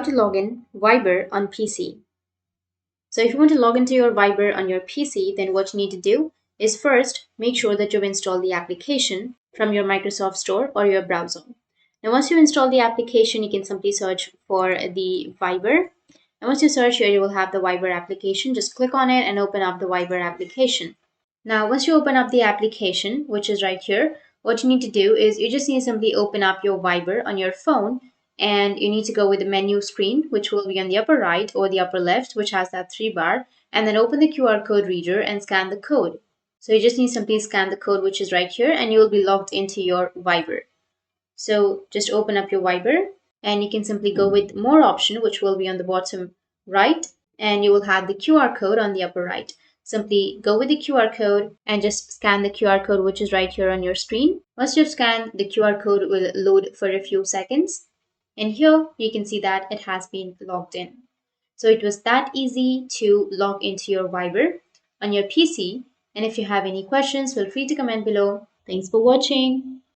how to log in Viber on PC. So if you want to log into your Viber on your PC, then what you need to do is first make sure that you've installed the application from your Microsoft Store or your browser. Now once you install the application, you can simply search for the Viber. And once you search here, you will have the Viber application. Just click on it and open up the Viber application. Now, once you open up the application, which is right here, what you need to do is you just need to simply open up your Viber on your phone, and you need to go with the menu screen, which will be on the upper right or the upper left, which has that three bar, and then open the QR code reader and scan the code. So you just need to simply scan the code, which is right here, and you will be logged into your Viber. So just open up your Viber, and you can simply go with more option, which will be on the bottom right, and you will have the QR code on the upper right. Simply go with the QR code and just scan the QR code, which is right here on your screen. Once you've scanned, the QR code will load for a few seconds. And here you can see that it has been logged in. So it was that easy to log into your Viber on your PC. And if you have any questions, feel free to comment below. Thanks for watching.